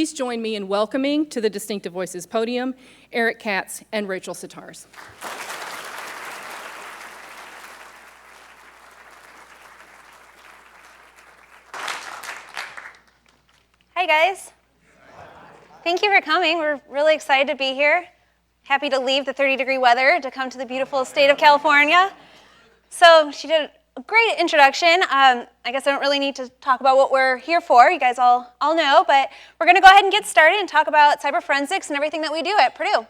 please join me in welcoming to the Distinctive Voices podium Eric Katz and Rachel Sitarz. Hi, guys. Thank you for coming. We're really excited to be here. Happy to leave the 30-degree weather to come to the beautiful state of California. So she did a great introduction. I guess I don't really need to talk about what we're here for. You guys all know, but we're going to go ahead and get started and talk about cyber forensics and everything that we do at Purdue. All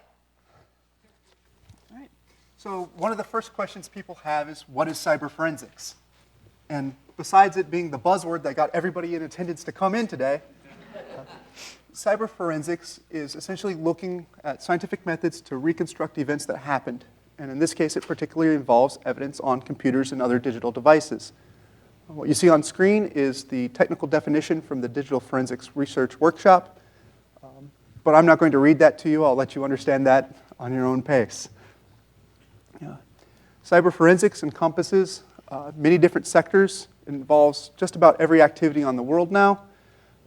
right. So one of the first questions people have is, what is cyber forensics? And besides it being the buzzword that got everybody in attendance to come in today, cyber forensics is essentially looking at scientific methods to reconstruct events that happened. And in this case, it particularly involves evidence on computers and other digital devices. What you see on screen is the technical definition from the Digital Forensics Research Workshop. But I'm not going to read that to you. I'll let you understand that on your own pace. Cyber forensics encompasses many different sectors. It involves just about every activity on the world now.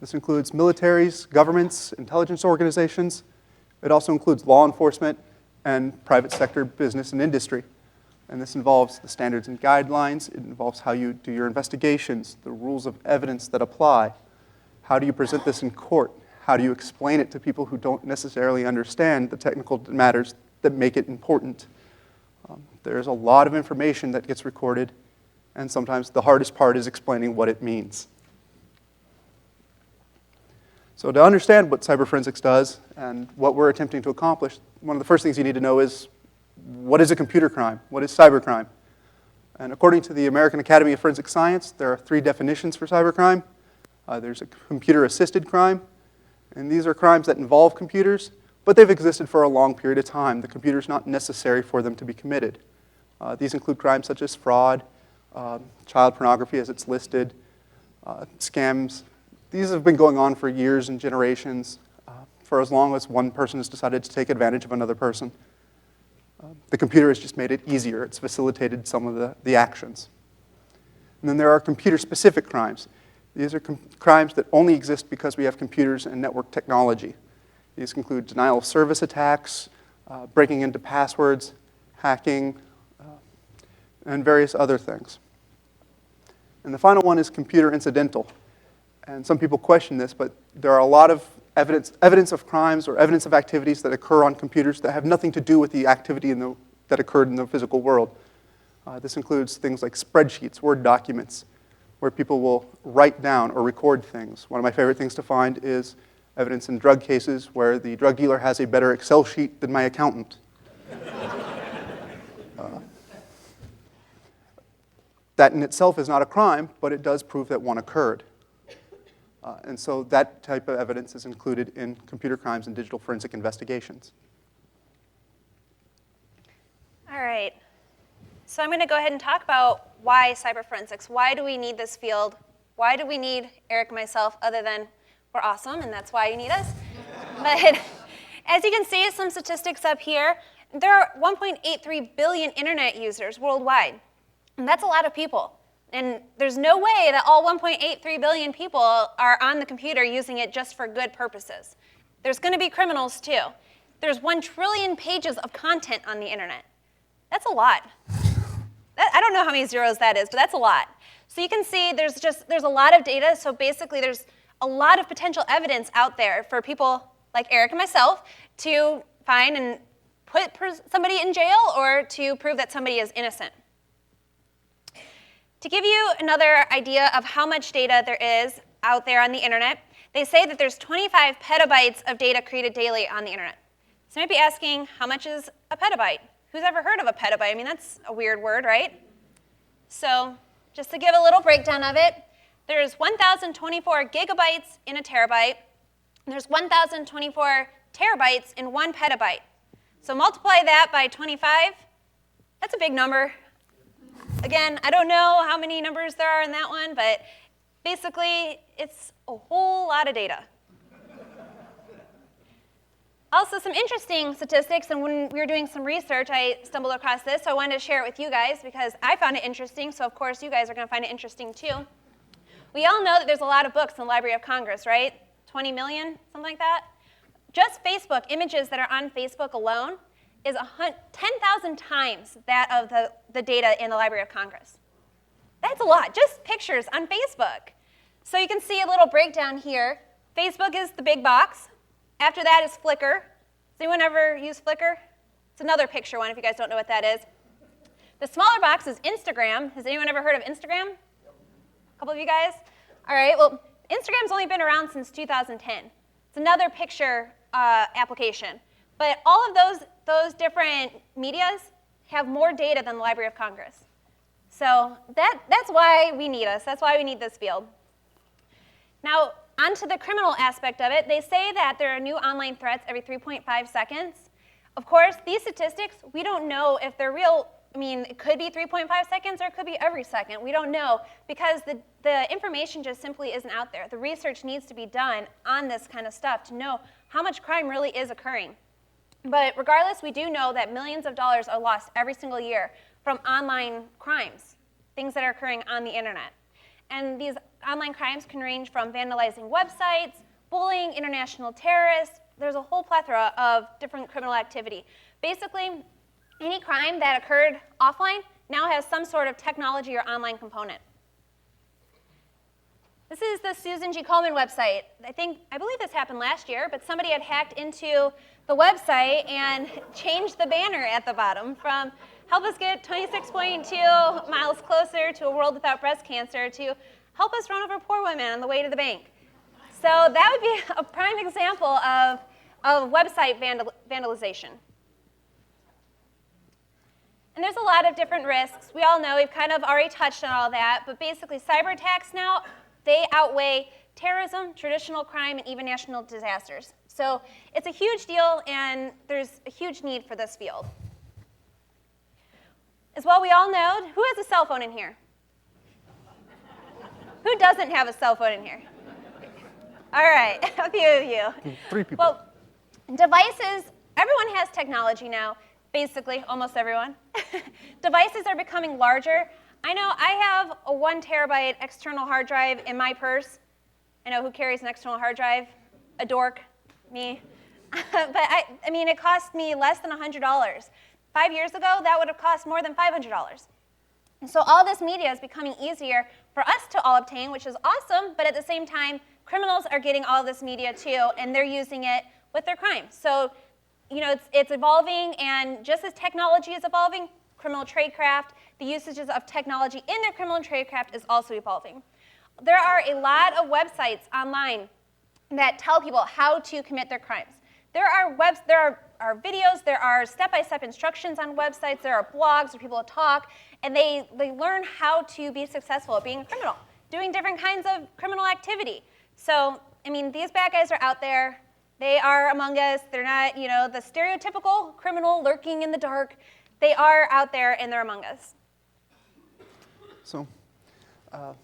This includes militaries, governments, intelligence organizations. It also includes law enforcement and private sector business and industry. And this involves the standards and guidelines. It involves how you do your investigations, the rules of evidence that apply. How do you present this in court? How do you explain it to people who don't necessarily understand the technical matters that make it important? There's a lot of information that gets recorded, and sometimes the hardest part is explaining what it means. So to understand what cyber forensics does and what we're attempting to accomplish, one of the first things you need to know is, what is a computer crime? What is cybercrime? And according to the American Academy of Forensic Science, there are 3 definitions for cybercrime. There's a computer-assisted crime, and these are crimes that involve computers, but they've existed for a long period of time. The computer's not necessary for them to be committed. These include crimes such as fraud, child pornography as it's listed, scams. These have been going on for years and generations, for as long as one person has decided to take advantage of another person. The computer has just made it easier. It's facilitated some of the actions. And then there are computer-specific crimes. These are crimes that only exist because we have computers and network technology. These include denial of service attacks, breaking into passwords, hacking, and various other things. And the final one is computer incidental. And some people question this, but there are a lot of evidence of crimes or evidence of activities that occur on computers that have nothing to do with the activity that occurred in the physical world. This includes things like spreadsheets, Word documents, where people will write down or record things. One of my favorite things to find is evidence in drug cases where the drug dealer has a better Excel sheet than my accountant. That in itself is not a crime, but it does prove that one occurred. And so that type of evidence is included in computer crimes and digital forensic investigations. All right. So I'm going to go ahead and talk about why cyber forensics. Why do we need this field? Why do we need Eric and myself, other than we're awesome, and that's why you need us? But as you can see, some statistics up here. There are 1.83 billion internet users worldwide. And that's a lot of people. And there's no way that all 1.83 billion people are on the computer using it just for good purposes. There's going to be criminals too. There's 1 trillion pages of content on the internet. That's a lot. I don't know how many zeros that is, but that's a lot. So you can see there's a lot of data. So basically there's a lot of potential evidence out there for people like Eric and myself to find and put somebody in jail or to prove that somebody is innocent. To give you another idea of how much data there is out there on the internet, they say that there's 25 petabytes of data created daily on the internet. So you might be asking, how much is a petabyte? Who's ever heard of a petabyte? I mean, that's a weird word, right? So just to give a little breakdown of it, there's 1,024 gigabytes in a terabyte, and there's 1,024 terabytes in 1 petabyte. So multiply that by 25. That's a big number. Again, I don't know how many numbers there are in that one, but basically, it's a whole lot of data. Also, some interesting statistics, and when we were doing some research, I stumbled across this, so I wanted to share it with you guys because I found it interesting, so of course you guys are going to find it interesting too. We all know that there's a lot of books in the Library of Congress, right? 20 million, something like that. Just Facebook, images that are on Facebook alone is 10,000 times that of the data in the Library of Congress. That's a lot, just pictures on Facebook. So you can see a little breakdown here. Facebook is the big box. After that is Flickr. Does anyone ever use Flickr? It's another picture one if you guys don't know what that is. The smaller box is Instagram. Has anyone ever heard of Instagram? A couple of you guys? All right, well, Instagram's only been around since 2010. It's another picture application. But all of those different medias have more data than the Library of Congress. So that's why we need us. That's why we need this field. Now, onto the criminal aspect of it, they say that there are new online threats every 3.5 seconds. Of course, these statistics, we don't know if they're real. I mean, it could be 3.5 seconds or it could be every second. We don't know because the information just simply isn't out there. The research needs to be done on this kind of stuff to know how much crime really is occurring. But regardless, we do know that millions of dollars are lost every single year from online crimes, things that are occurring on the internet. And these online crimes can range from vandalizing websites, bullying, international terrorists. There's a whole plethora of different criminal activity. Basically, any crime that occurred offline now has some sort of technology or online component. This is the Susan G. Komen website. I believe this happened last year, but somebody had hacked into the website and changed the banner at the bottom from help us get 26.2 miles closer to a world without breast cancer to help us run over poor women on the way to the bank. So that would be a prime example of website vandalization. And there's a lot of different risks. We all know, we've kind of already touched on all that, but basically cyber attacks now, they outweigh terrorism, traditional crime, and even national disasters. So it's a huge deal, and there's a huge need for this field. As well, we all know, who has a cell phone in here? Who doesn't have a cell phone in here? All right, a few of you. 3 people. Well, devices, everyone has technology now, basically, almost everyone. Devices are becoming larger. I know I have a 1 terabyte external hard drive in my purse. I know who carries an external hard drive? A dork, me. But I mean, it cost me less than $100. 5 years ago, that would have cost more than $500. And so all this media is becoming easier for us to all obtain, which is awesome, but at the same time, criminals are getting all this media too, and they're using it with their crimes. So, you know, it's evolving, and just as technology is evolving, criminal tradecraft, the usages of technology in their criminal tradecraft is also evolving. There are a lot of websites online that tell people how to commit their crimes. There are videos, there are step-by-step instructions on websites, there are blogs where people talk, and they learn how to be successful at being a criminal, doing different kinds of criminal activity. So, I mean, these bad guys are out there. They are among us. They're not, you know, the stereotypical criminal lurking in the dark. They are out there, and they're among us. So, a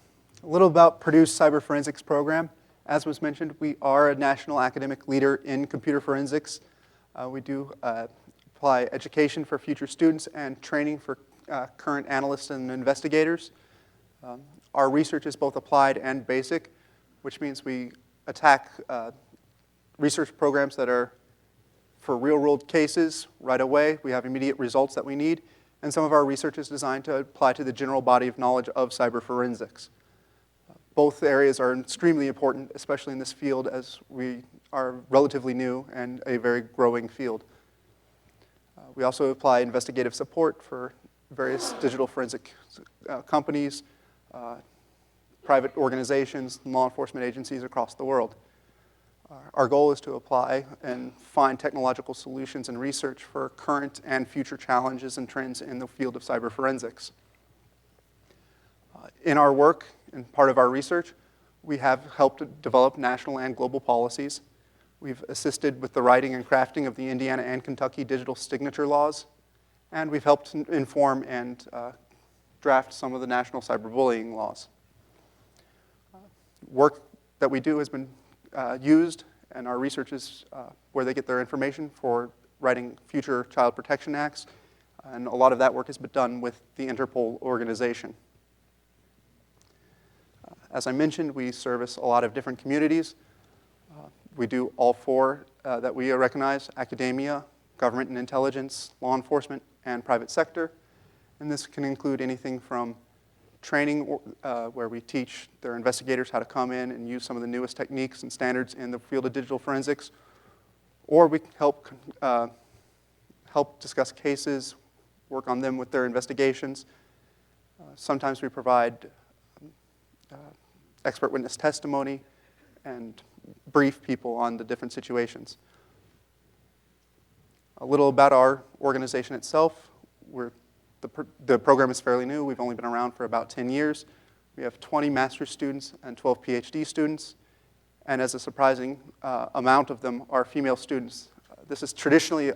little about Purdue's cyber forensics program. As was mentioned, we are a national academic leader in computer forensics. We do apply education for future students and training for current analysts and investigators. Our research is both applied and basic, which means we attack research programs that are for real-world cases right away. We have immediate results that we need. And some of our research is designed to apply to the general body of knowledge of cyber forensics. Both areas are extremely important, especially in this field, as we are relatively new and a very growing field. We also apply investigative support for various digital forensic companies, private organizations, and law enforcement agencies across the world. Our goal is to apply and find technological solutions and research for current and future challenges and trends in the field of cyber forensics. In our work, and part of our research, we have helped develop national and global policies. We've assisted with the writing and crafting of the Indiana and Kentucky digital signature laws, and we've helped inform and draft some of the national cyberbullying laws. Work that we do has been used, and our research is where they get their information for writing future child protection acts, and a lot of that work has been done with the Interpol organization. As I mentioned, we service a lot of different communities. We do all four that we recognize: academia, government and intelligence, law enforcement, and private sector. And this can include anything from training, where we teach their investigators how to come in and use some of the newest techniques and standards in the field of digital forensics, or we help discuss cases, work on them with their investigations. Sometimes we provide expert witness testimony and brief people on the different situations. A little about our organization itself. The program is fairly new. We've only been around for about 10 years. We have 20 master's students and 12 PhD students, and as a surprising amount of them are female students. This is traditionally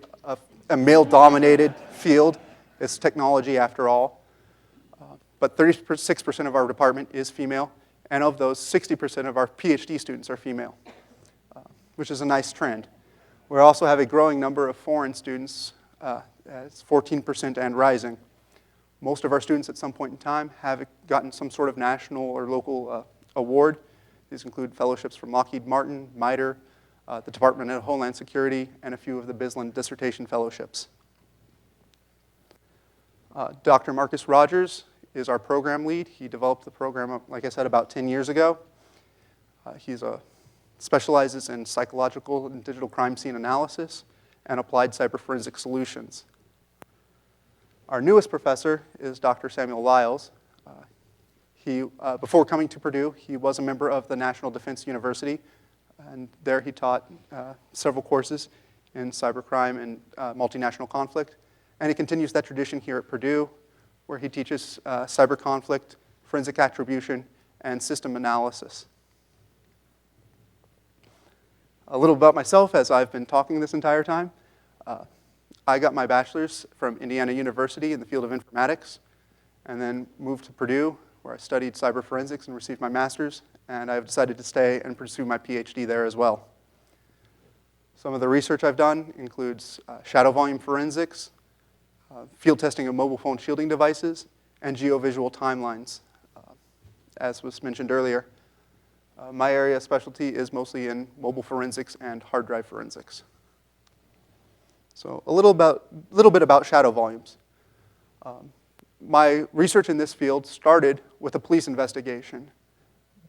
a male-dominated field. It's technology after all. But 36% of our department is female, and of those, 60% of our PhD students are female, which is a nice trend. We also have a growing number of foreign students. It's 14% and rising. Most of our students at some point in time have gotten some sort of national or local award. These include fellowships from Lockheed Martin, MITRE, the Department of Homeland Security, and a few of the Bislin dissertation fellowships. Dr. Marcus Rogers is our program lead. He developed the program, like I said, about 10 years ago. He specializes in psychological and digital crime scene analysis and applied cyber forensic solutions. Our newest professor is Dr. Samuel Lyles. Before coming to Purdue, he was a member of the National Defense University, and there he taught several courses in cybercrime and multinational conflict. And he continues that tradition here at Purdue, where he teaches cyber conflict, forensic attribution, and system analysis. A little about myself as I've been talking this entire time. I got my bachelor's from Indiana University in the field of informatics, and then moved to Purdue, where I studied cyber forensics and received my master's, and I've decided to stay and pursue my PhD there as well. Some of the research I've done includes shadow volume forensics, field testing of mobile phone shielding devices, and geovisual timelines, as was mentioned earlier. My area of specialty is mostly in mobile forensics and hard drive forensics. So a little bit about shadow volumes. My research in this field started with a police investigation.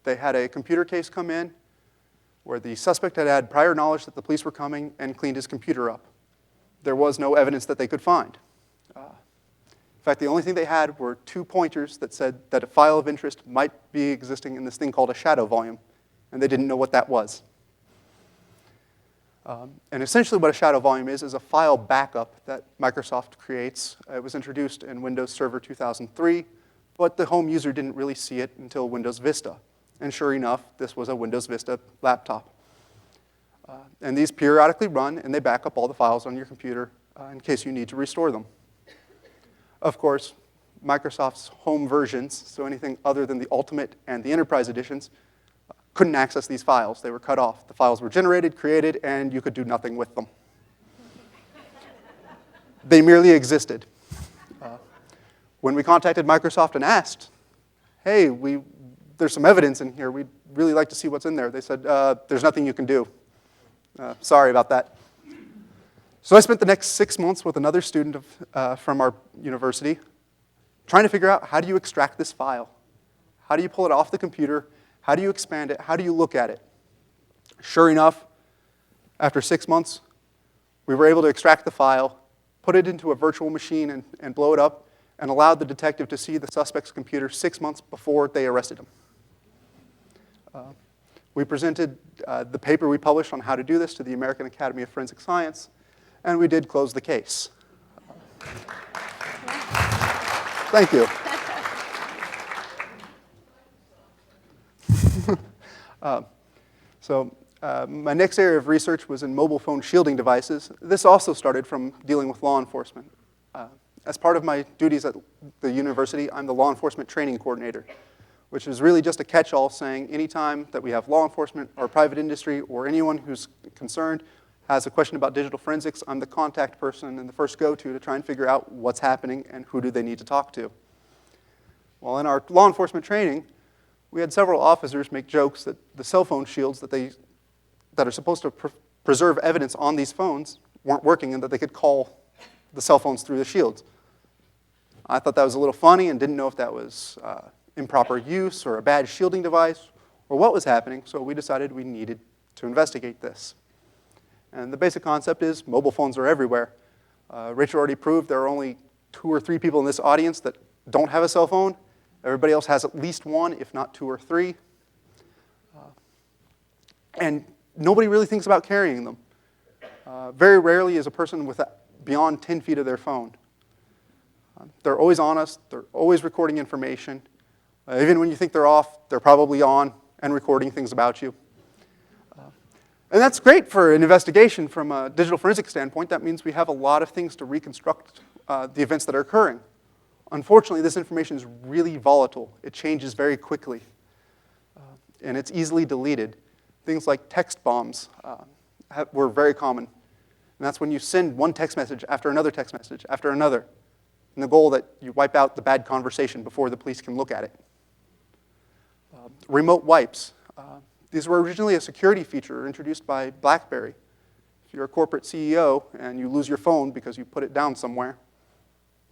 They had a computer case come in where the suspect had had prior knowledge that the police were coming and cleaned his computer up. There was no evidence that they could find. In fact, the only thing they had were 2 pointers that said that a file of interest might be existing in this thing called a shadow volume, and they didn't know what that was. And essentially what a shadow volume is a file backup that Microsoft creates. It was introduced in Windows Server 2003, but the home user didn't really see it until Windows Vista. And sure enough, this was a Windows Vista laptop. And these periodically run, and they back up all the files on your computer in case you need to restore them. Of course, Microsoft's home versions, so anything other than the Ultimate and the Enterprise editions, couldn't access these files. They were cut off. The files were generated, created, and you could do nothing with them. They merely existed. When we contacted Microsoft and asked, hey, there's some evidence in here. We'd really like to see what's in there. They said, there's nothing you can do. Sorry about that. So I spent the next 6 months with another student from our university trying to figure out, how do you extract this file? How do you pull it off the computer? How do you expand it? How do you look at it? Sure enough, after 6 months, we were able to extract the file, put it into a virtual machine and blow it up, and allowed the detective to see the suspect's computer 6 months before they arrested him. We presented the paper we published on how to do this to the American Academy of Forensic Science, and we did close the case. Thank you. My next area of research was in mobile phone shielding devices. This also started from dealing with law enforcement. As part of my duties at the university, I'm the law enforcement training coordinator, which is really just a catch-all saying anytime that we have law enforcement or private industry or anyone who's concerned has a question about digital forensics, I'm the contact person and the first go-to to try and figure out what's happening and who do they need to talk to. Well, in our law enforcement training, we had several officers make jokes that the cell phone shields that they that are supposed to preserve evidence on these phones weren't working and that they could call the cell phones through the shields. I thought that was a little funny and didn't know if that was improper use or a bad shielding device or what was happening, so we decided we needed to investigate this. And the basic concept is mobile phones are everywhere. Rachel already proved there are only 2 or 3 people in this audience that don't have a cell phone. Everybody else has at least one, if not 2 or 3. And nobody really thinks about carrying them. Very rarely is a person with beyond 10 feet of their phone. They're always on us. They're always recording information. Even when you think they're off, they're probably on and recording things about you. And that's great for an investigation from a digital forensic standpoint. That means we have a lot of things to reconstruct the events that are occurring. Unfortunately, this information is really volatile. It changes very quickly. And it's easily deleted. Things like text bombs were very common. And that's when you send one text message after another text message after another. And the goal that you wipe out the bad conversation before the police can look at it. Remote wipes. These were originally a security feature introduced by BlackBerry. If you're a corporate CEO and you lose your phone because you put it down somewhere,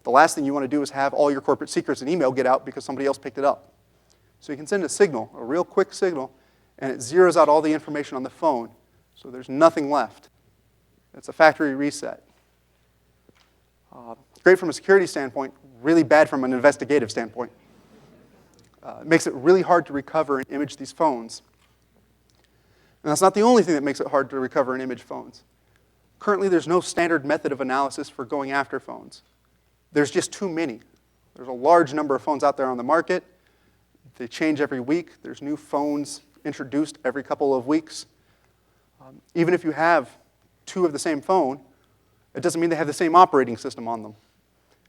the last thing you want to do is have all your corporate secrets and email get out because somebody else picked it up. So you can send a signal, a real quick signal, and it zeroes out all the information on the phone, so there's nothing left. It's a factory reset. Great from a security standpoint, really bad from an investigative standpoint. It makes it really hard to recover and image these phones. And that's not the only thing that makes it hard to recover and image phones. Currently, there's no standard method of analysis for going after phones. There's just too many. There's a large number of phones out there on the market. They change every week. There's new phones introduced every couple of weeks. Even if you have 2 of the same phone, it doesn't mean they have the same operating system on them.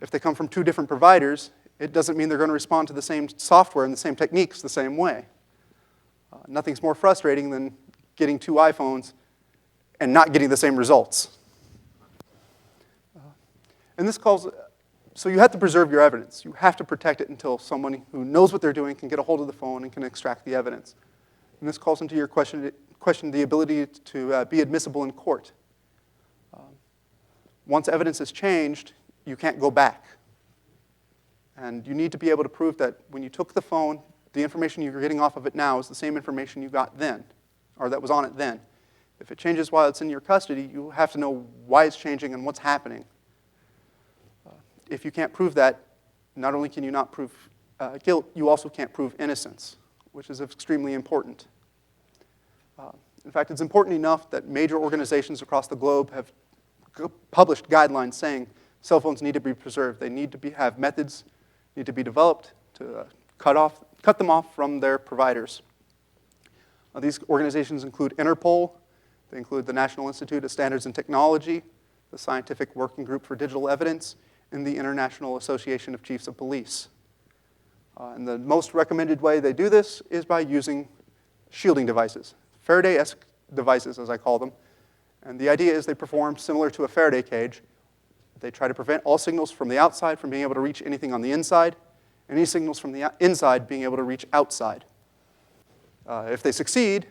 If they come from 2 different providers, it doesn't mean they're going to respond to the same software and the same techniques the same way. Nothing's more frustrating than getting 2 iPhones and not getting the same results. And this calls, so you have to preserve your evidence. You have to protect it until someone who knows what they're doing can get a hold of the phone and can extract the evidence. And this calls into your question the ability to be admissible in court. Once evidence is changed, you can't go back. And you need to be able to prove that when you took the phone, the information you're getting off of it now is the same information you got then, or that was on it then. If it changes while it's in your custody, you have to know why it's changing and what's happening. If you can't prove that, not only can you not prove guilt, you also can't prove innocence, which is extremely important. In fact, it's important enough that major organizations across the globe have published guidelines saying cell phones need to be preserved. They need to have methods, need to be developed to cut them off from their providers. These organizations include Interpol, they include the National Institute of Standards and Technology, the Scientific Working Group for Digital Evidence, and the International Association of Chiefs of Police. And the most recommended way they do this is by using shielding devices, Faraday-esque devices, as I call them. And the idea is they perform similar to a Faraday cage. They try to prevent all signals from the outside from being able to reach anything on the inside, and any signals from the inside being able to reach outside. If they succeed,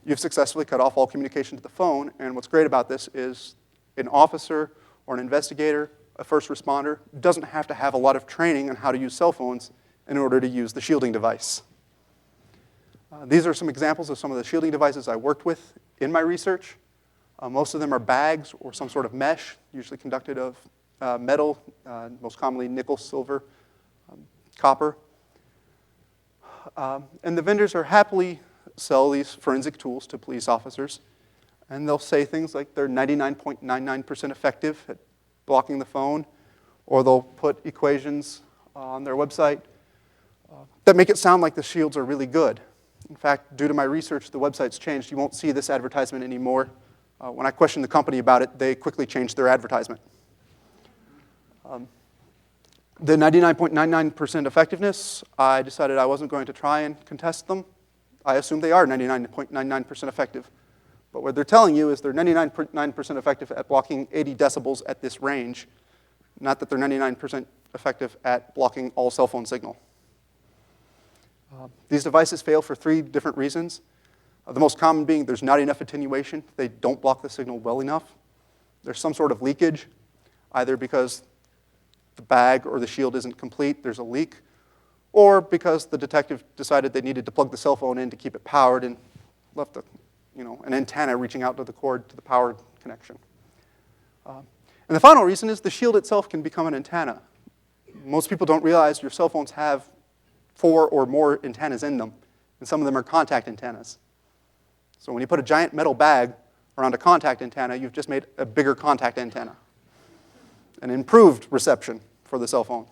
you've successfully cut off all communication to the phone, and what's great about this is an officer or an investigator, a first responder, doesn't have to have a lot of training on how to use cell phones in order to use the shielding device. These are some examples of some of the shielding devices I worked with in my research. Most of them are bags or some sort of mesh, usually conducted of metal, most commonly nickel, silver, copper. And the vendors are happily sell these forensic tools to police officers. And they'll say things like they're 99.99% effective at blocking the phone, or they'll put equations on their website that make it sound like the shields are really good. In fact, due to my research, the website's changed. You won't see this advertisement anymore. When I questioned the company about it, they quickly changed their advertisement. The 99.99% effectiveness, I decided I wasn't going to try and contest them. I assume they are 99.99% effective. But what they're telling you is they're 99.9% effective at blocking 80 decibels at this range, not that they're 99% effective at blocking all cell phone signal. These devices fail for 3 different reasons. The most common being there's not enough attenuation. They don't block the signal well enough. There's some sort of leakage, either because the bag or the shield isn't complete, there's a leak, or because the detective decided they needed to plug the cell phone in to keep it powered and left an antenna reaching out to the cord to the power connection. And the final reason is the shield itself can become an antenna. Most people don't realize your cell phones have 4 or more antennas in them, and some of them are contact antennas. So when you put a giant metal bag around a contact antenna, you've just made a bigger contact antenna, an improved reception for the cell phone.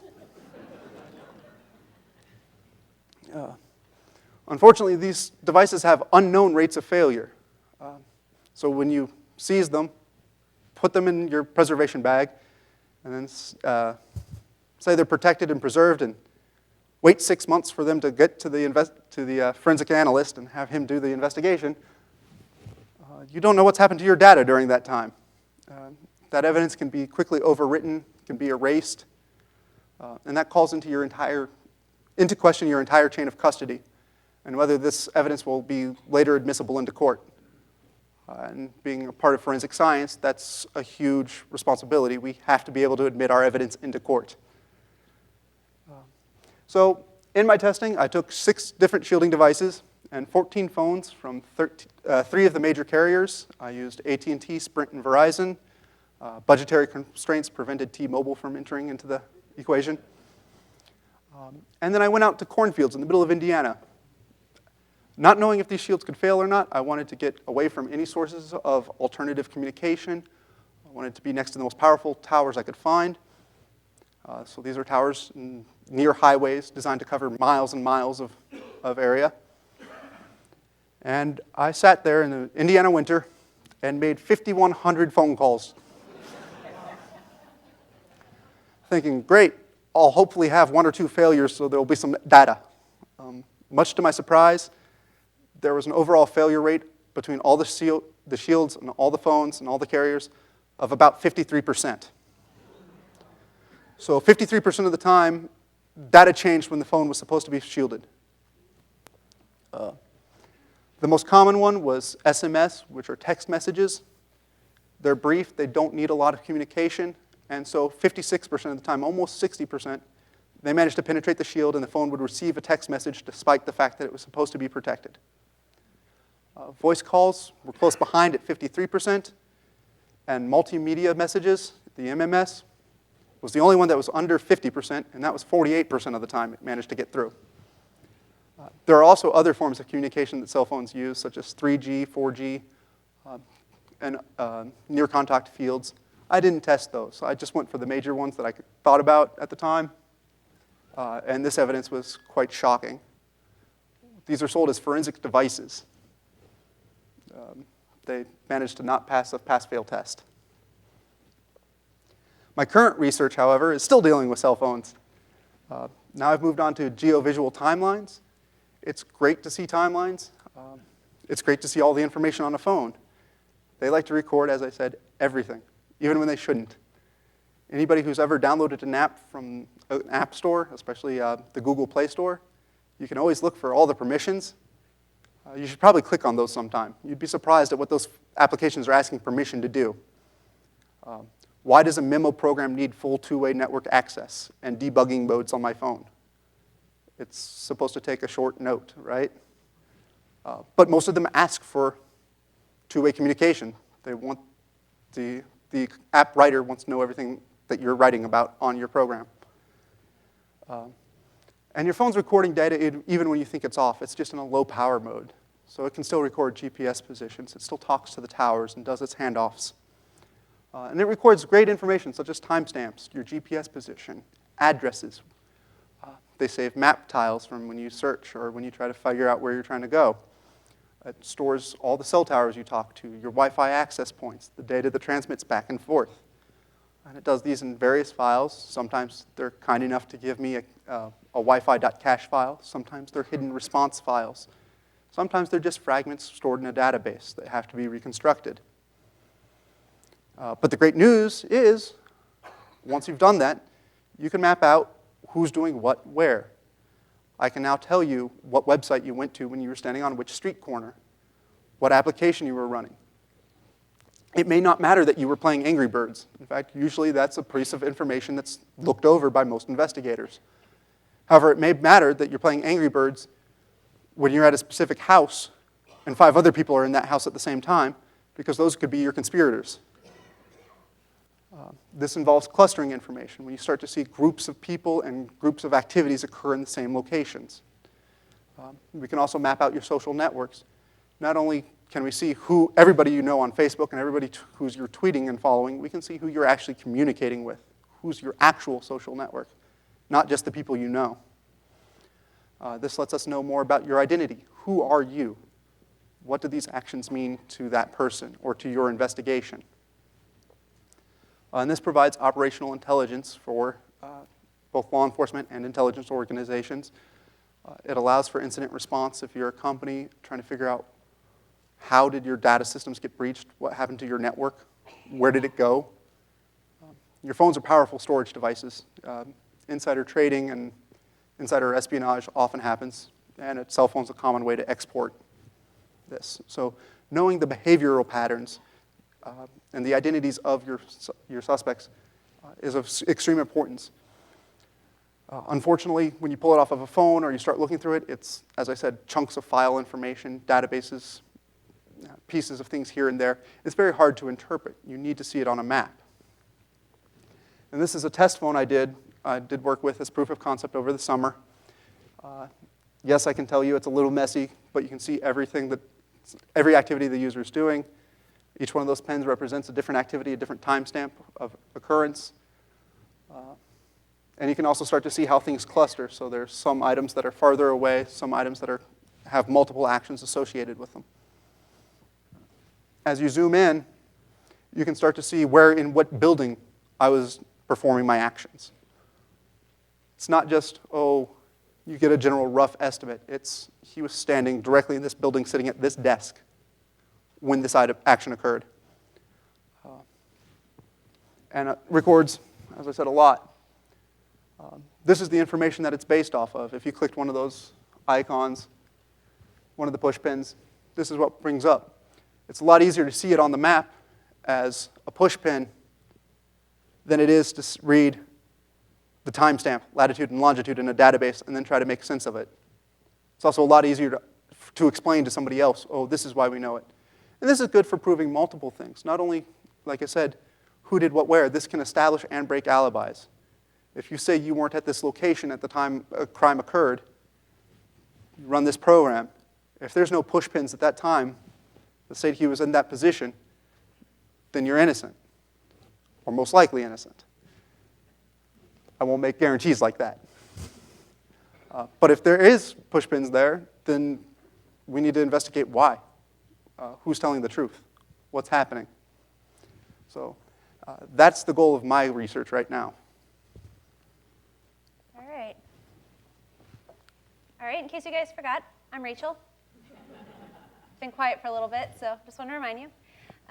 Unfortunately, these devices have unknown rates of failure. So when you seize them, put them in your preservation bag, and then say they're protected and preserved, and wait 6 months for them to get to the forensic analyst and have him do the investigation, you don't know what's happened to your data during that time. That evidence can be quickly overwritten, can be erased, and that calls into question your entire chain of custody and whether this evidence will be later admissible into court. And being a part of forensic science, that's a huge responsibility. We have to be able to admit our evidence into court. So in my testing, I took 6 different shielding devices and 14 phones from 3 of the major carriers. I used AT&T, Sprint, and Verizon. Budgetary constraints prevented T-Mobile from entering into the equation. And then I went out to cornfields in the middle of Indiana. Not knowing if these shields could fail or not, I wanted to get away from any sources of alternative communication. I wanted to be next to the most powerful towers I could find. So these are towers near highways designed to cover miles and miles of area. And I sat there in the Indiana winter and made 5,100 phone calls. Thinking, great, I'll hopefully have 1 or 2 failures so there will be some data. Much to my surprise, there was an overall failure rate between all the shields and all the phones and all the carriers of about 53%. So 53% of the time, data changed when the phone was supposed to be shielded. The most common one was SMS, which are text messages. They're brief, they don't need a lot of communication, and so 56% of the time, almost 60%, they managed to penetrate the shield and the phone would receive a text message despite the fact that it was supposed to be protected. Voice calls were close behind at 53%, and multimedia messages, the MMS, was the only one that was under 50%, and that was 48% of the time it managed to get through. There are also other forms of communication that cell phones use, such as 3G, 4G, and near contact fields. I didn't test those. I just went for the major ones that I thought about at the time, and this evidence was quite shocking. These are sold as forensic devices. They managed to not pass a pass-fail test. My current research, however, is still dealing with cell phones. Now I've moved on to geo-visual timelines. It's great to see timelines. It's great to see all the information on a phone. They like to record, as I said, everything, even when they shouldn't. Anybody who's ever downloaded an app from an app store, especially the Google Play Store, you can always look for all the permissions. You should probably click on those sometime. You'd be surprised at what those applications are asking permission to do. Why does a memo program need full two-way network access and debugging modes on my phone? It's supposed to take a short note, right? But most of them ask for two-way communication. They want the app writer wants to know everything that you're writing about on your program. And your phone's recording data even when you think it's off. It's just in a low power mode. So it can still record GPS positions. It still talks to the towers and does its handoffs. And it records great information such as timestamps, your GPS position, addresses. They save map tiles from when you search or when you try to figure out where you're trying to go. It stores all the cell towers you talk to, your Wi-Fi access points, the data that transmits back and forth. And it does these in various files. Sometimes they're kind enough to give me a Wi-Fi.cache file. Sometimes they're hidden response files. Sometimes they're just fragments stored in a database that have to be reconstructed. But the great news is, once you've done that, you can map out who's doing what where. I can now tell you what website you went to when you were standing on which street corner, what application you were running. It may not matter that you were playing Angry Birds. In fact, usually that's a piece of information that's looked over by most investigators. However, it may matter that you're playing Angry Birds when you're at a specific house and 5 other people are in that house at the same time, because those could be your conspirators. This involves clustering information, when you start to see groups of people and groups of activities occur in the same locations. We can also map out your social networks. Not only can we see who everybody you know on Facebook and everybody who's you're tweeting and following, we can see who you're actually communicating with, who's your actual social network, not just the people you know. This lets us know more about your identity. Who are you? What do these actions mean to that person or to your investigation? And this provides operational intelligence for both law enforcement and intelligence organizations. It allows for incident response if you're a company trying to figure out how did your data systems get breached, what happened to your network, where did it go. Your phones are powerful storage devices. Insider trading and insider espionage often happens, and a cell phone's a common way to export this. So knowing the behavioral patterns and the identities of your suspects is of extreme importance. Unfortunately, when you pull it off of a phone or you start looking through it, it's, as I said, chunks of file information, databases, pieces of things here and there. It's very hard to interpret. You need to see it on a map. And this is a test phone I did work with as proof of concept over the summer. Yes, I can tell you it's a little messy, but you can see every activity the user is doing. Each one of those pens represents a different activity, a different timestamp of occurrence. And you can also start to see how things cluster. So there's some items that are farther away, some items that have multiple actions associated with them. As you zoom in, you can start to see where in what building I was performing my actions. It's not just, oh, you get a general rough estimate. It's he was standing directly in this building, sitting at this desk when this action occurred. And it records, as I said, a lot. This is the information that it's based off of. If you clicked one of those icons, one of the push pins, this is what brings up. It's a lot easier to see it on the map as a push pin than it is to read the timestamp, latitude and longitude in a database, and then try to make sense of it. It's also a lot easier to explain to somebody else, oh, this is why we know it. And this is good for proving multiple things. Not only, like I said, who did what where. This can establish and break alibis. If you say you weren't at this location at the time a crime occurred, you run this program. If there's no push pins at that time that say he was in that position, then you're innocent, or most likely innocent. I won't make guarantees like that. But if there is push pins there, then we need to investigate why. Who's telling the truth? What's happening? So that's the goal of my research right now. All right, in case you guys forgot, I'm Rachel. Been quiet for a little bit, so just want to remind you.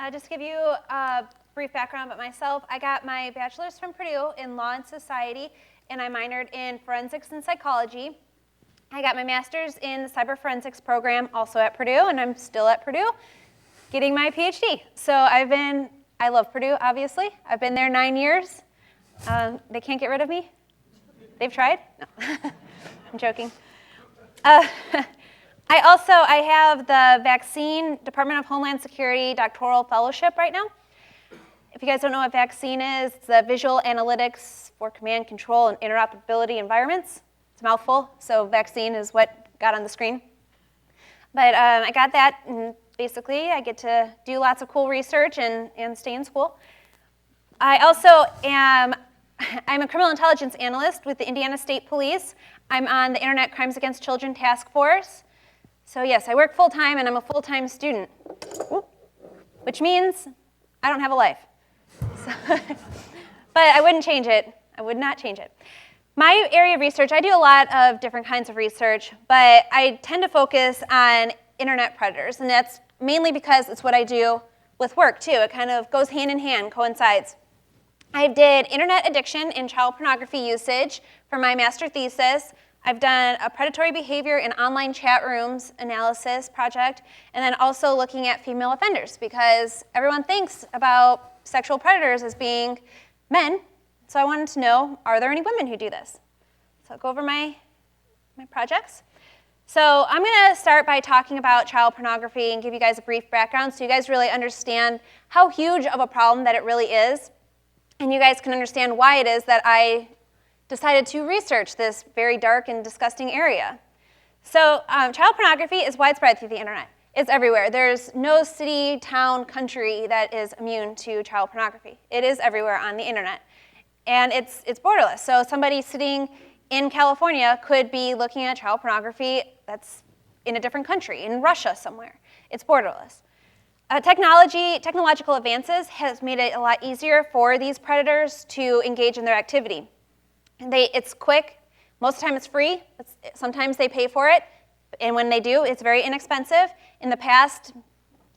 Just to give you a brief background about myself, I got my bachelor's from Purdue in law and society, and I minored in forensics and psychology. I got my master's in the cyber forensics program, also at Purdue, and I'm still at Purdue, getting my PhD. So I love Purdue, obviously. I've been there 9 years. They can't get rid of me? They've tried? No, I'm joking. I have the Vaccine Department of Homeland Security doctoral fellowship right now. If you guys don't know what vaccine is, it's the visual analytics for command, control, and interoperability environments. It's a mouthful, so vaccine is what got on the screen. But I got that, and basically I get to do lots of cool research and stay in school. I'm a criminal intelligence analyst with the Indiana State Police. I'm on the Internet Crimes Against Children Task Force. So yes, I work full-time and I'm a full-time student, which means I don't have a life. So, but I wouldn't change it. I would not change it. My area of research, I do a lot of different kinds of research, but I tend to focus on internet predators, and that's mainly because it's what I do with work too. It kind of goes hand in hand, coincides. I did internet addiction and child pornography usage for my master thesis. I've done a predatory behavior in online chat rooms analysis project, and then also looking at female offenders, because everyone thinks about sexual predators as being men. So I wanted to know, are there any women who do this? So I'll go over my projects. So I'm going to start by talking about child pornography and give you guys a brief background so you guys really understand how huge of a problem that it really is, and you guys can understand why it is that I decided to research this very dark and disgusting area. So child pornography is widespread through the internet. It's everywhere. There's no city, town, country that is immune to child pornography. It is everywhere on the internet. And it's borderless. So somebody sitting in California could be looking at child pornography that's in a different country, in Russia somewhere. It's borderless. Technological advances has made it a lot easier for these predators to engage in their activity. It's quick. Most of the time it's free. Sometimes they pay for it. And when they do, it's very inexpensive. In the past,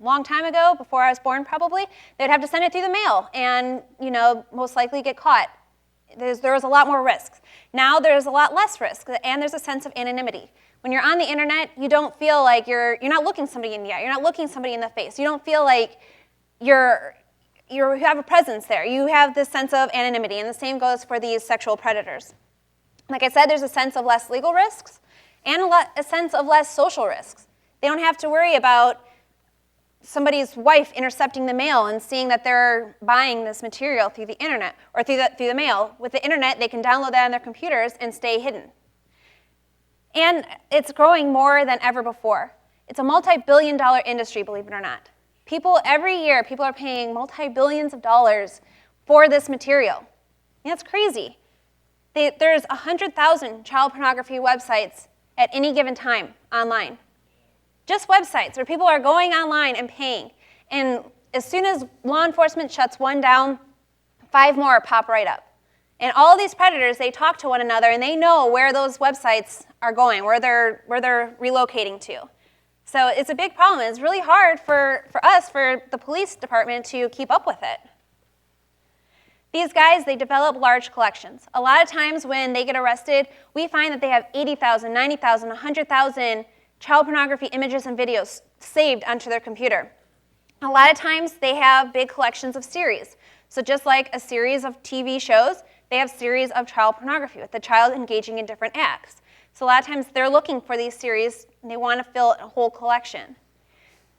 long time ago, before I was born probably, they'd have to send it through the mail and, most likely get caught. There was a lot more risks. Now there's a lot less risk, and there's a sense of anonymity. When you're on the internet, you don't feel like you're not looking somebody in the eye. You're not looking somebody in the face. You don't feel like you have a presence there. You have this sense of anonymity, and the same goes for these sexual predators. Like I said, there's a sense of less legal risks and a sense of less social risks. They don't have to worry about somebody's wife intercepting the mail and seeing that they're buying this material through the internet or through the mail. With the internet, they can download that on their computers and stay hidden. And it's growing more than ever before. It's a multi-billion-dollar industry, believe it or not. Every year, people are paying multi-billions of dollars for this material. And that's crazy. There's 100,000 child pornography websites at any given time online. Just websites where people are going online and paying. And as soon as law enforcement shuts one down, 5 more pop right up. And all these predators, they talk to one another, and they know where those websites are going, where they're relocating to. So it's a big problem. It's really hard for the police department, to keep up with it. These guys, they develop large collections. A lot of times when they get arrested, we find that they have 80,000, 90,000, 100,000 child pornography images and videos saved onto their computer. A lot of times they have big collections of series. So just like a series of TV shows, they have series of child pornography with the child engaging in different acts. So a lot of times they're looking for these series and they want to fill a whole collection.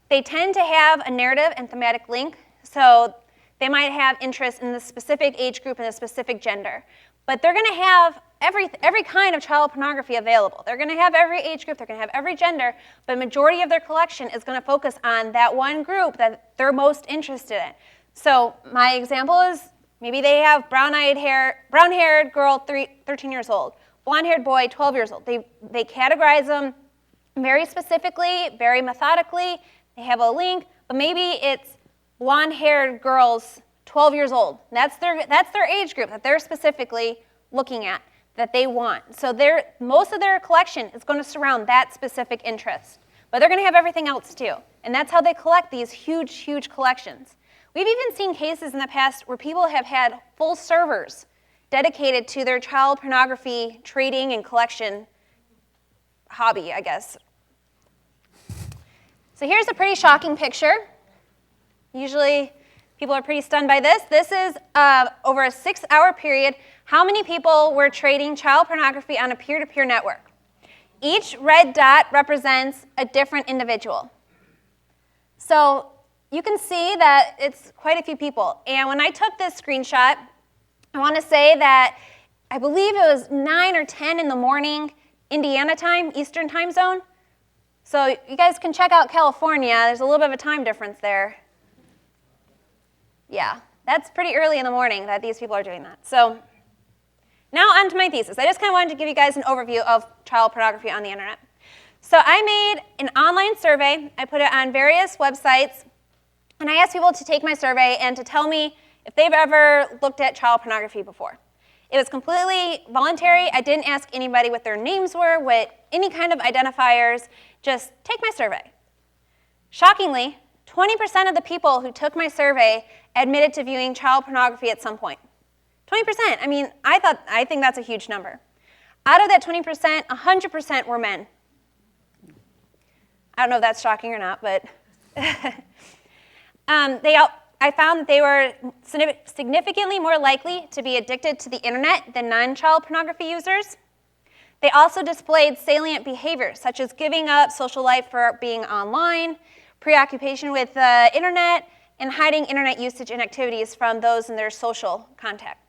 They tend to have a narrative and thematic link, so they might have interest in the specific age group and a specific gender. But they're going to have every kind of child pornography available. They're going to have every age group, they're going to have every gender, but the majority of their collection is going to focus on that one group that they're most interested in. So my example is, maybe they have brown-haired girl, 13 years old, blonde-haired boy, 12 years old. They categorize them very specifically, very methodically. They have a link, but maybe it's blonde-haired girls, 12 years old. That's their age group that they're specifically looking at, that they want. So most of their collection is going to surround that specific interest. But they're going to have everything else too. And that's how they collect these huge, huge collections. We've even seen cases in the past where people have had full servers dedicated to their child pornography trading and collection hobby, I guess. So here's a pretty shocking picture. Usually people are pretty stunned by this. This is over a 6-hour period, how many people were trading child pornography on a peer-to-peer network. Each red dot represents a different individual. So you can see that it's quite a few people. And when I took this screenshot, I want to say that I believe it was 9 or 10 in the morning, Indiana time, Eastern time zone. So you guys can check out California. There's a little bit of a time difference there. Yeah, that's pretty early in the morning that these people are doing that. So now on to my thesis. I just kind of wanted to give you guys an overview of child pornography on the internet. So I made an online survey. I put it on various websites. And I asked people to take my survey and to tell me if they've ever looked at child pornography before. It was completely voluntary. I didn't ask anybody what their names were, what any kind of identifiers. Just take my survey. Shockingly, 20% of the people who took my survey admitted to viewing child pornography at some point. 20%. I mean, I think that's a huge number. Out of that 20%, 100% were men. I don't know if that's shocking or not, but I found that they were significantly more likely to be addicted to the internet than non-child pornography users. They also displayed salient behaviors, such as giving up social life for being online, preoccupation with the internet, and hiding internet usage and activities from those in their social contact.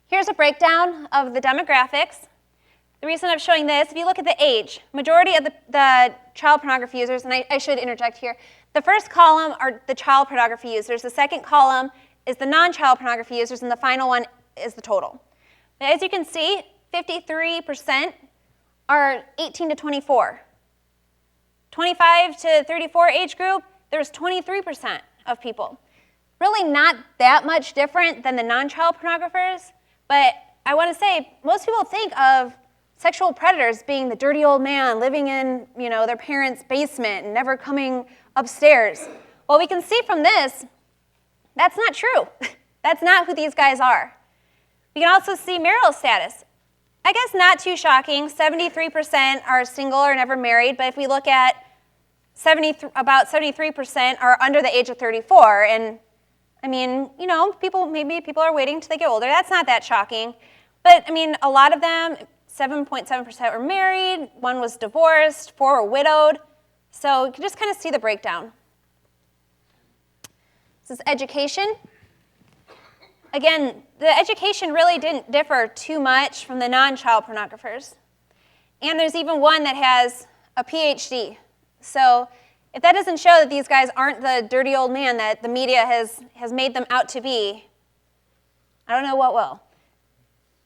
Here's a breakdown of the demographics. The reason I'm showing this, if you look at the age, majority of the child pornography users, and I should interject here, the first column are the child pornography users, the second column is the non-child pornography users, and the final one is the total. But as you can see, 53% are 18 to 24. 25 to 34 age group, there's 23% of people. Really not that much different than the non-child pornographers, but I want to say most people think of sexual predators being the dirty old man living in, their parents' basement and never coming upstairs. Well, we can see from this, that's not true. That's not who these guys are. We can also see marital status. I guess not too shocking. 73% are single or never married, but if we look at about 73% are under the age of 34, and I mean, maybe people are waiting till they get older. That's not that shocking. But I mean, a lot of them, 7.7% were married, 1 was divorced, 4 were widowed. So you can just kind of see the breakdown. This is education. Again, the education really didn't differ too much from the non-child pornographers. And there's even one that has a PhD. So if that doesn't show that these guys aren't the dirty old man that the media has made them out to be, I don't know what will.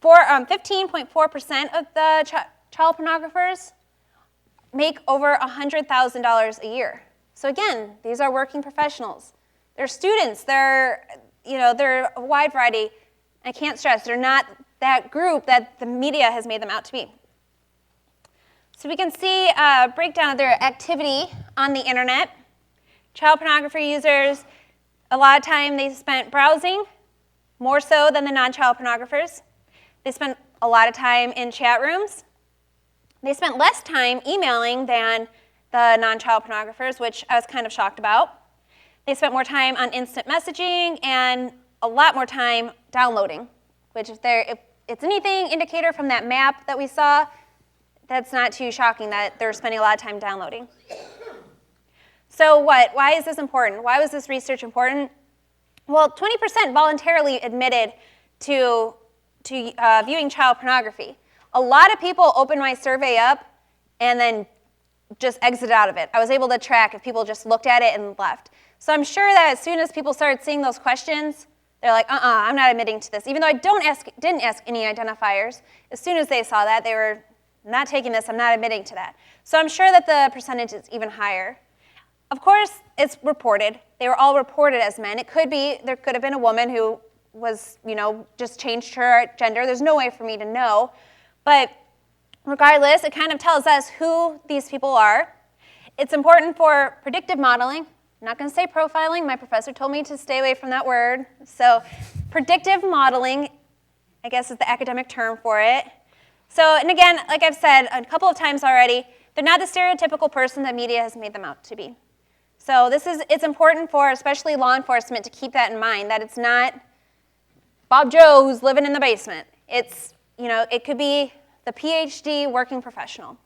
15.4% of the child pornographers make over $100,000 a year. So again, these are working professionals. They're students. They're a wide variety. I can't stress, they're not that group that the media has made them out to be. So we can see a breakdown of their activity on the internet. Child pornography users, a lot of time they spent browsing, more so than the non-child pornographers. They spent a lot of time in chat rooms. They spent less time emailing than the non-child pornographers, which I was kind of shocked about. They spent more time on instant messaging and a lot more time downloading, which if it's anything indicator from that map that we saw, that's not too shocking that they're spending a lot of time downloading. So why is this important? Why was this research important? Well, 20% voluntarily admitted to viewing child pornography. A lot of people opened my survey up and then just exited out of it. I was able to track if people just looked at it and left. So I'm sure that as soon as people started seeing those questions, they're like, I'm not admitting to this. Even though I didn't ask any identifiers, as soon as they saw that, they were not taking this, I'm not admitting to that. So I'm sure that the percentage is even higher. Of course, it's reported. They were all reported as men. There could have been a woman who was, just changed her gender. There's no way for me to know. But regardless, it kind of tells us who these people are. It's important for predictive modeling. I'm not going to say profiling. My professor told me to stay away from that word. So predictive modeling, I guess, is the academic term for it. So, and again, like I've said a couple of times already, they're not the stereotypical person that media has made them out to be. So it's important for especially law enforcement to keep that in mind, that it's not Bob Joe who's living in the basement. It's, it could be the PhD working professional.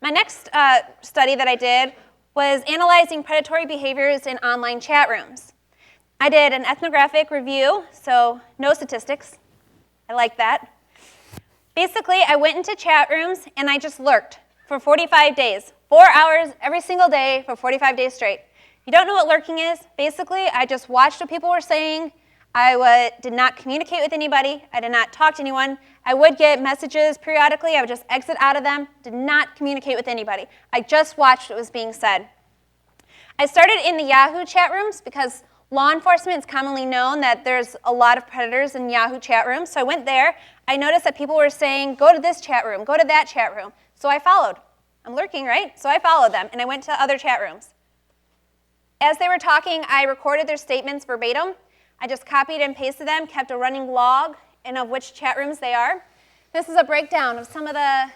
My next study that I did was analyzing predatory behaviors in online chat rooms. I did an ethnographic review, so no statistics. I like that. Basically, I went into chat rooms and I just lurked for 45 days, 4 hours every single day for 45 days straight. If you don't know what lurking is, basically, I just watched what people were saying. I did not communicate with anybody. I did not talk to anyone. I would get messages periodically. I would just exit out of them, did not communicate with anybody. I just watched what was being said. I started in the Yahoo chat rooms because law enforcement is commonly known that there's a lot of predators in Yahoo chat rooms. So I went there. I noticed that people were saying, go to this chat room, go to that chat room. So I followed. I'm lurking, right? So I followed them, and I went to other chat rooms. As they were talking, I recorded their statements verbatim. I just copied and pasted them, kept a running log, and of which chat rooms they are. This is a breakdown of some of the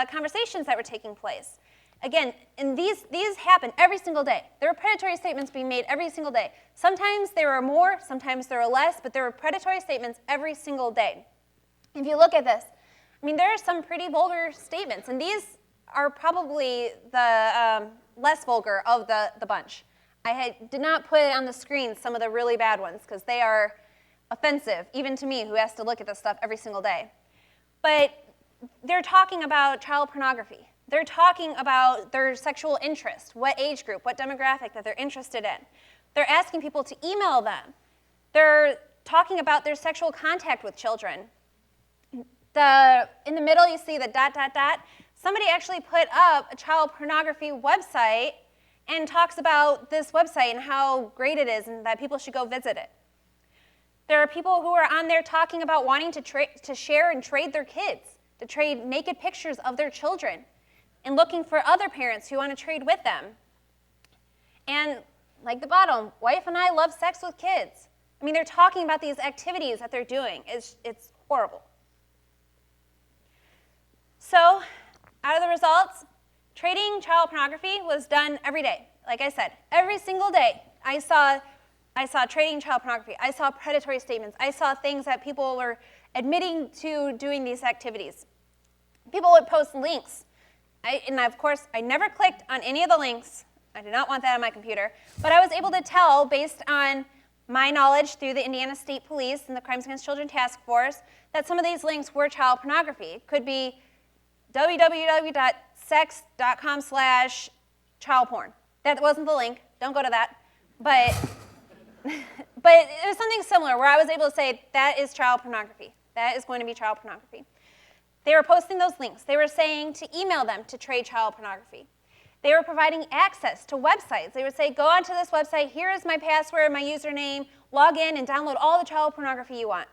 conversations that were taking place. Again, and these happen every single day. There were predatory statements being made every single day. Sometimes there were more, sometimes there were less, but there were predatory statements every single day. If you look at this, I mean, there are some pretty vulgar statements, and these are probably the less vulgar of the bunch. Did not put on the screen some of the really bad ones, because they are offensive, even to me, who has to look at this stuff every single day. But they're talking about child pornography. They're talking about their sexual interest, what age group, what demographic that they're interested in. They're asking people to email them. They're talking about their sexual contact with children. In the middle, you see the ... Somebody actually put up a child pornography website and talks about this website and how great it is and that people should go visit it. There are people who are on there talking about wanting to share and trade their kids, to trade naked pictures of their children, and looking for other parents who want to trade with them. And like the bottom, wife and I love sex with kids. I mean, they're talking about these activities that they're doing. It's horrible. So, out of the results, trading child pornography was done every day. Like I said, every single day I saw trading child pornography. I saw predatory statements. I saw things that people were admitting to doing these activities. People would post links. And of course, I never clicked on any of the links. I did not want that on my computer. But I was able to tell, based on my knowledge through the Indiana State Police and the Crimes Against Children Task Force, that some of these links were child pornography. It could be www.sex.com/childporn. That wasn't the link. Don't go to that. But it was something similar where I was able to say, that is child pornography. That is going to be child pornography. They were posting those links. They were saying to email them to trade child pornography. They were providing access to websites. They would say, go onto this website, here is my password, my username, log in and download all the child pornography you want.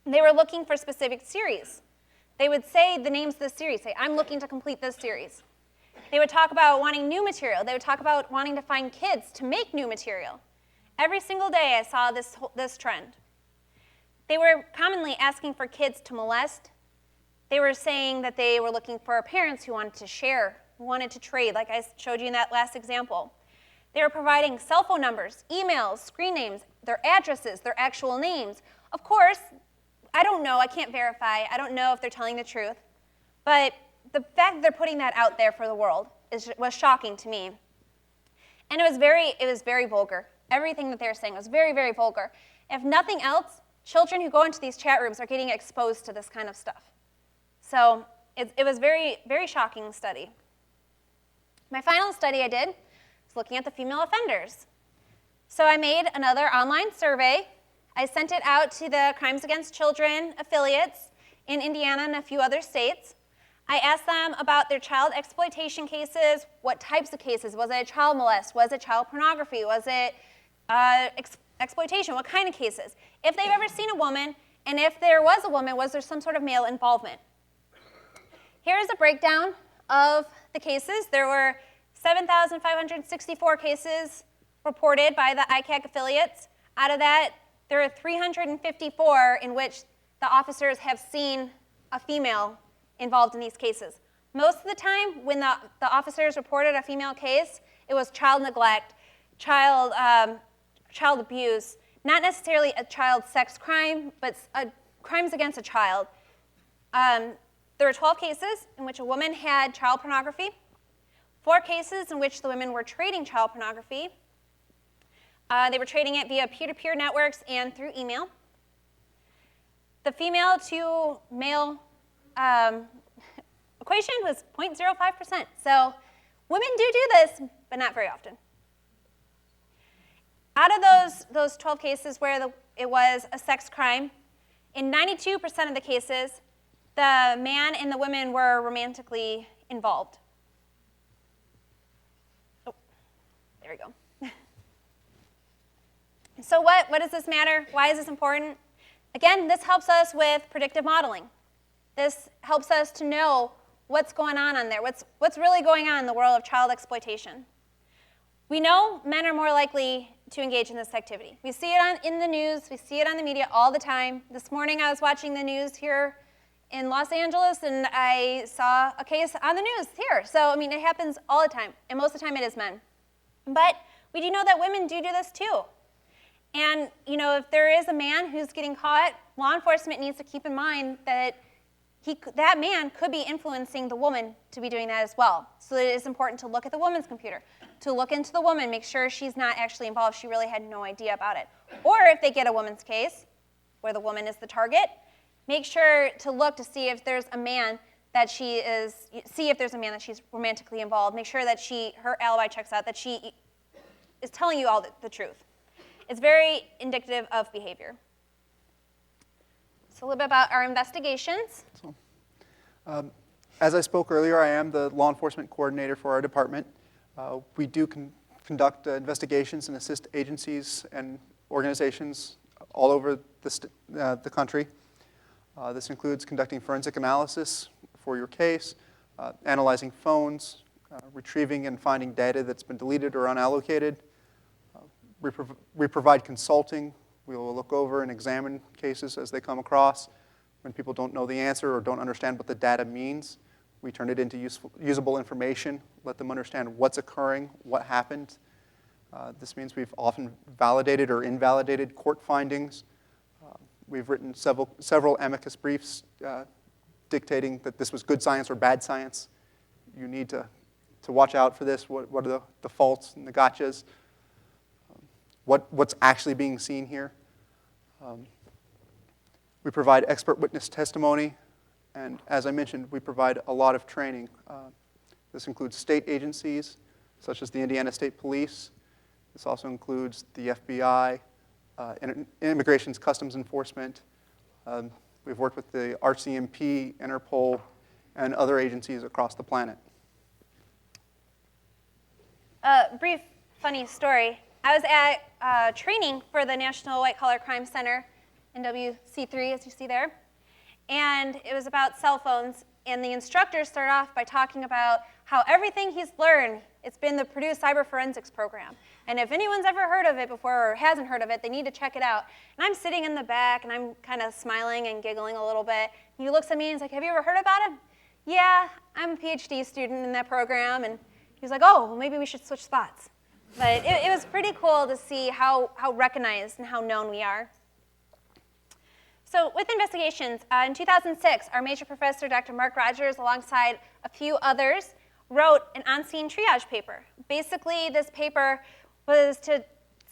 And they were looking for specific series. They would say the names of the series, say, I'm looking to complete this series. They would talk about wanting new material. They would talk about wanting to find kids to make new material. Every single day I saw this trend. They were commonly asking for kids to molest. They were saying that they were looking for parents who wanted to share, who wanted to trade, like I showed you in that last example. They were providing cell phone numbers, emails, screen names, their addresses, their actual names. Of course, I don't know, I can't verify, I don't know if they're telling the truth, but the fact that they're putting that out there for the world was shocking to me. And it was very vulgar. Everything that they were saying was very, very vulgar. If nothing else, children who go into these chat rooms are getting exposed to this kind of stuff. So it was very, very shocking study. My final study I did was looking at the female offenders. So I made another online survey. I sent it out to the Crimes Against Children affiliates in Indiana and a few other states. I asked them about their child exploitation cases, what types of cases. Was it a child molest? Was it child pornography? Was it exploitation? What kind of cases? If they've ever seen a woman, and if there was a woman, was there some sort of male involvement? Here is a breakdown of the cases. There were 7,564 cases reported by the ICAC affiliates. Out of that, there are 354 in which the officers have seen a female involved in these cases. Most of the time, when the officers reported a female case, it was child neglect, child abuse, not necessarily a child sex crime, but crimes against a child. There were 12 cases in which a woman had child pornography, 4 cases in which the women were trading child pornography. They were trading it via peer-to-peer networks and through email. The female-to-male equation was 0.05%. So women do this, but not very often. Out of those 12 cases where it was a sex crime, in 92% of the cases, the man and the women were romantically involved. Oh, there we go. So what does this matter? Why is this important? Again, this helps us with predictive modeling. This helps us to know what's going on there, what's really going on in the world of child exploitation. We know men are more likely to engage in this activity. We see it in the news, we see it on the media all the time. This morning I was watching the news here in Los Angeles, and I saw a case on the news here. So, I mean, it happens all the time, and most of the time it is men. But we do know that women do this too. And, you know, if there is a man who's getting caught, law enforcement needs to keep in mind that that man could be influencing the woman to be doing that as well. So it is important to look at the woman's computer, to look into the woman, make sure she's not actually involved, she really had no idea about it. Or if they get a woman's case, where the woman is the target, make sure to look to see if there's a man that she's romantically involved. Make sure that her alibi checks out, that she is telling you all the truth. It's very indicative of behavior. So a little bit about our investigations. As I spoke earlier, I am the law enforcement coordinator for our department. We do conduct investigations and assist agencies and organizations all over the country. This includes conducting forensic analysis for your case, analyzing phones, retrieving and finding data that's been deleted or unallocated. We provide consulting. We will look over and examine cases as they come across. When people don't know the answer or don't understand what the data means, we turn it into usable information, let them understand what's occurring, what happened. This means we've often validated or invalidated court findings. We've written several amicus briefs dictating that this was good science or bad science. You need to watch out for this. What are the faults and the gotchas? What's actually being seen here? We provide expert witness testimony, and as I mentioned, we provide a lot of training. This includes state agencies, such as the Indiana State Police. This also includes the FBI, Immigration's Customs Enforcement. We've worked with the RCMP, Interpol, and other agencies across the planet. Brief, funny story. I was at training for the National White Collar Crime Center, NWC3, as you see there, and it was about cell phones, and the instructor started off by talking about how everything he's learned, it's been the Purdue Cyber Forensics program, and if anyone's ever heard of it before or hasn't heard of it, they need to check it out. And I'm sitting in the back, and I'm kind of smiling and giggling a little bit, and he looks at me and he's like, "Have you ever heard about it?" "Yeah, I'm a PhD student in that program," and he's like, "Oh, well, maybe we should switch spots." But it was pretty cool to see how recognized and how known we are. So with investigations, in 2006, our major professor, Dr. Mark Rogers, alongside a few others, wrote an on-scene triage paper. Basically, this paper was to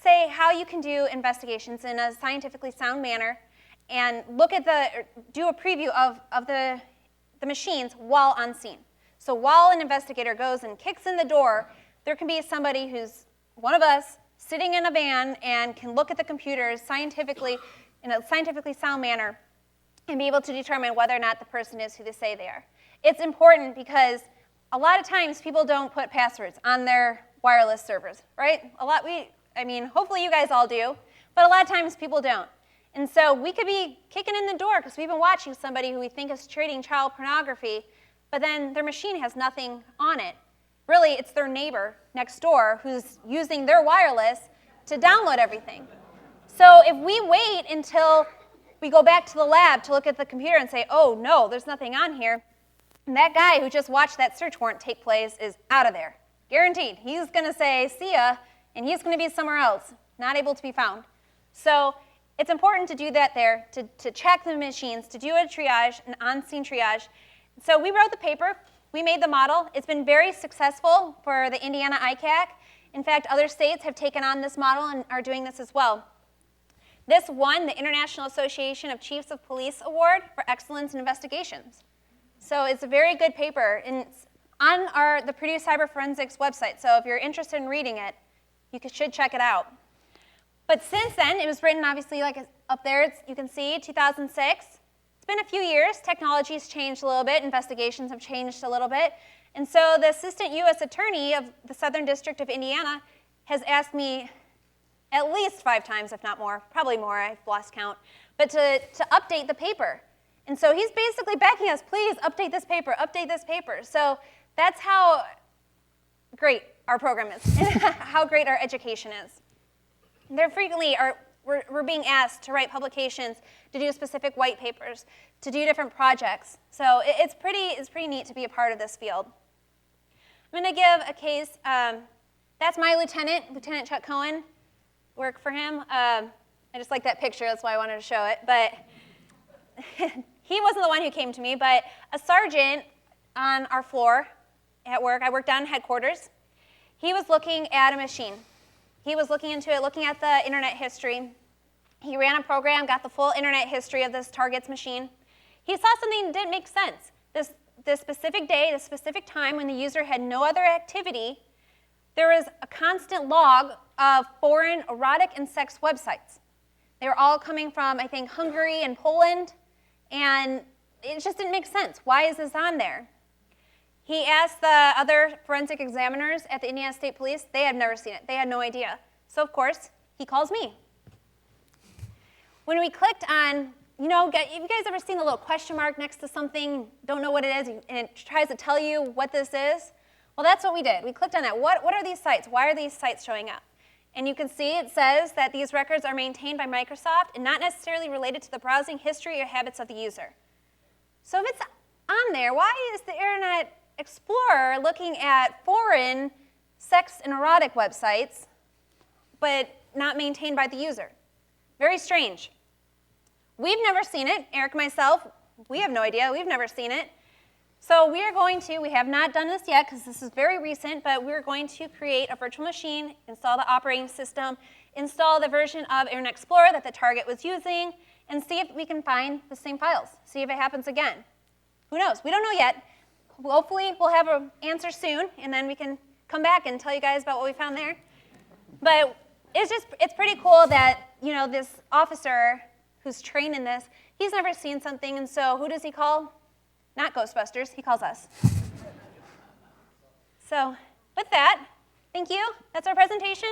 say how you can do investigations in a scientifically sound manner and do a preview of the machines while on scene. So while an investigator goes and kicks in the door, there can be somebody who's one of us sitting in a van and can look at the computers in a scientifically sound manner and be able to determine whether or not the person is who they say they are. It's important because a lot of times people don't put passwords on their wireless servers, right? Hopefully you guys all do, but a lot of times people don't. And so we could be kicking in the door because we've been watching somebody who we think is trading child pornography, but then their machine has nothing on it. Really, it's their neighbor next door who's using their wireless to download everything. So if we wait until we go back to the lab to look at the computer and say, "Oh no, there's nothing on here," and that guy who just watched that search warrant take place is out of there. Guaranteed. He's going to say, "See ya," and he's going to be somewhere else, not able to be found. So it's important to do that there, to check the machines, to do a triage, an on-scene triage. So we wrote the paper. We made the model. It's been very successful for the Indiana ICAC. In fact, other states have taken on this model and are doing this as well. This won the International Association of Chiefs of Police Award for Excellence in Investigations. So it's a very good paper, and it's on the Purdue Cyber Forensics website. So if you're interested in reading it, you should check it out. But since then, it was written, obviously, like up there, you can see, 2006. It's been a few years. Technology's changed a little bit. Investigations have changed a little bit. And so the Assistant U.S. Attorney of the Southern District of Indiana has asked me at least 5 times, if not more, probably more, I've lost count, but to update the paper. And so he's basically begging us, please update this paper, update this paper. So that's how great our program is and how great our education is. There frequently we're being asked to write publications, to do specific white papers, to do different projects. So it's pretty neat to be a part of this field. I'm going to give a case. That's my lieutenant, Lieutenant Chuck Cohen. Work for him. I just like that picture. That's why I wanted to show it. But he wasn't the one who came to me, but a sergeant on our floor at work. I worked down in headquarters. He was looking at a machine. He was looking into it, looking at the internet history. He ran a program, got the full internet history of this target's machine. He saw something that didn't make sense. This specific day, this specific time when the user had no other activity, there was a constant log of foreign erotic and sex websites. They were all coming from, I think, Hungary and Poland, and it just didn't make sense. Why is this on there? He asked the other forensic examiners at the Indiana State Police. They had never seen it. They had no idea. So, of course, he calls me. When we clicked on, have you guys ever seen the little question mark next to something, don't know what it is, and it tries to tell you what this is? Well, that's what we did. We clicked on that. What are these sites? Why are these sites showing up? And you can see it says that these records are maintained by Microsoft and not necessarily related to the browsing history or habits of the user. So if it's on there, why is the Internet Explorer looking at foreign sex and erotic websites, but not maintained by the user? Very strange. We've never seen it. Eric and myself, we have no idea. We've never seen it. So we have not done this yet because this is very recent, but we're going to create a virtual machine, install the operating system, install the version of Internet Explorer that the target was using, and see if we can find the same files, see if it happens again. Who knows? We don't know yet. Hopefully we'll have an answer soon, and then we can come back and tell you guys about what we found there. But it's pretty cool that, this officer who's trained in this, he's never seen something, and so who does he call? Not Ghostbusters, he calls us. So with that, thank you. That's our presentation.